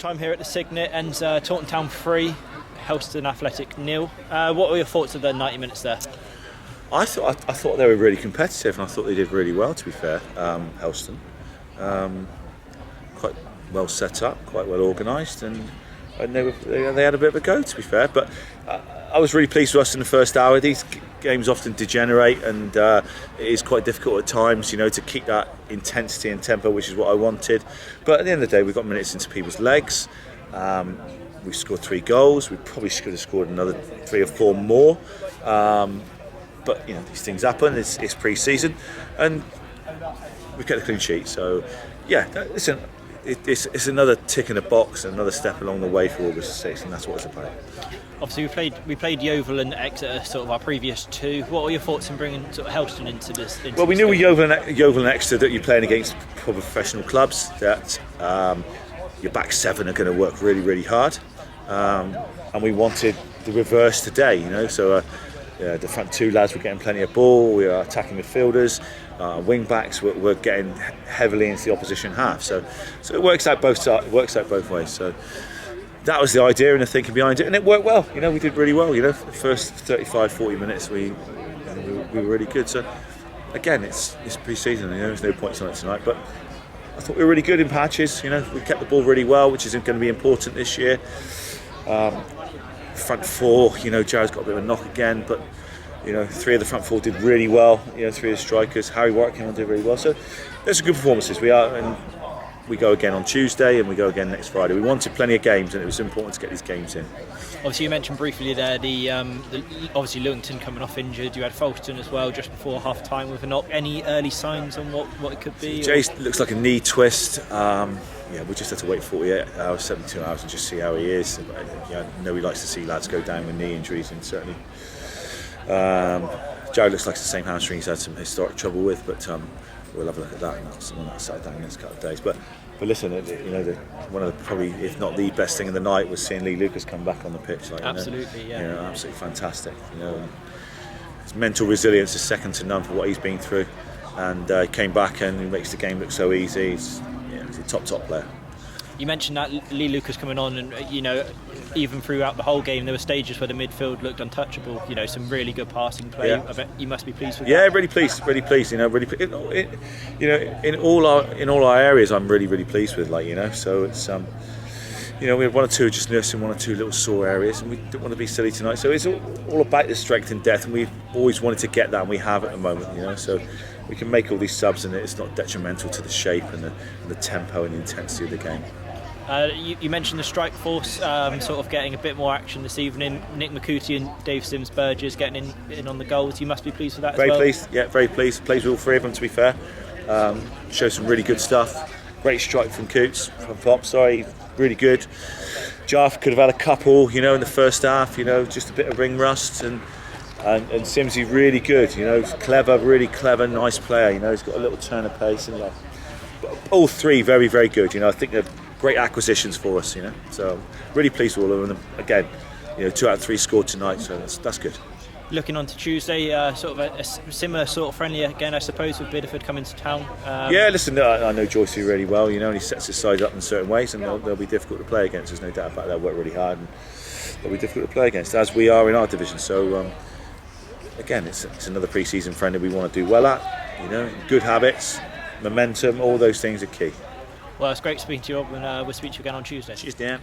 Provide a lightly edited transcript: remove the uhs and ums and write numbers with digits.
time here at the Cygnet, and Taunton Town 3, Helston Athletic 0. What were your thoughts of the 90 minutes there? I thought they were really competitive, and I thought they did really well, to be fair. Helston, quite well set up, quite well organised, and they had a bit of a go, to be fair. But I was really pleased with us in the first hour. These games often degenerate, and it is quite difficult at times, to keep that intensity and tempo, which is what I wanted. But at the end of the day, we got minutes into people's legs. We scored 3 goals. We probably should have scored another 3 or 4 more. But these things happen. It's pre-season, and we kept a clean sheet. So, yeah, listen, it's another tick in the box, another step along the way for August 6th, and that's what it's about. Obviously, we played Yeovil and Exeter, sort of our previous 2. What were your thoughts in bringing sort of Helston into this? Well, we knew with Yeovil and Exeter that you're playing against professional clubs, that your back 7 are going to work really, really hard, and we wanted the reverse today. So. The front 2 lads were getting plenty of ball. We were attacking midfielders. Wing backs were getting heavily into the opposition half. So it works out both sides. It works out both ways. So that was the idea and the thinking behind it, and it worked well. We did really well. The first 35-40 minutes we were really good. So again, it's pre-season. There's no points on it tonight, but I thought we were really good in patches. We kept the ball really well, which is going to be important this year. Front 4, Jared's got a bit of a knock again, but 3 of the front 4 did really well. 3 of the strikers, Harry Warwick came on, did really well. So there's some good performances. We go again on Tuesday, and we go again next Friday. We wanted plenty of games, and it was important to get these games in. Obviously, you mentioned briefly there the obviously Lewington coming off injured. You had Folkestone as well just before half time with a knock. Any early signs on what it could be? Jay looks like a knee twist. We just have to wait 48 hours, 72 hours, and just see how he is. I know he likes to see lads go down with knee injuries, and certainly Jared looks like it's the same hamstring he's had some historic trouble with, but we'll have a look at that, and that's someone that's sat down in the next couple of days. But listen, one of the probably, if not the best thing in the night, was seeing Lee Lucas come back on the pitch. Absolutely, yeah. Absolutely fantastic. His mental resilience is second to none for what he's been through, and he came back and he makes the game look so easy. He's a top player. You mentioned that Lee Lucas coming on, and even throughout the whole game there were stages where the midfield looked untouchable. Some really good passing play. Yeah. I bet you must be pleased with that. Yeah, really pleased. Really pleased. In all our areas, I'm really pleased with. So it's we had 1 or 2 just nursing 1 or 2 little sore areas, and we didn't want to be silly tonight. So it's all about the strength and depth, and we've always wanted to get that, and we have at the moment. So we can make all these subs, and it's not detrimental to the shape and the tempo and the intensity of the game. You mentioned the strike force sort of getting a bit more action this evening. Nick McCooty and Dave Sims-Burgess getting in on the goals. You must be pleased with that very as well. Pleased, yeah, very pleased. Plays with all 3 of them, to be fair. Shows some really good stuff. Great strike from Coots, from Pop, really good. Jaff could have had a couple, in the first half, just a bit of ring rust, and Simsy really good, clever, really clever, nice player, he's got a little turn of pace, and all 3 very, very good. I think they're great acquisitions for us, so really pleased with all of them. Again, 2 out of 3 scored tonight, so that's good. Looking on to Tuesday, sort of a similar sort of friendly again, I suppose, with Bideford coming to town. Yeah, listen, I know Joycey really well, and he sets his side up in certain ways, and they'll be difficult to play against. There's no doubt about that. They'll work really hard, and they'll be difficult to play against, as we are in our division. So again, it's another pre-season friendly we want to do well at. Good habits, momentum, all those things are key. Well, it's great speaking to you, and we'll speak to you again on Tuesday. Cheers, Dan.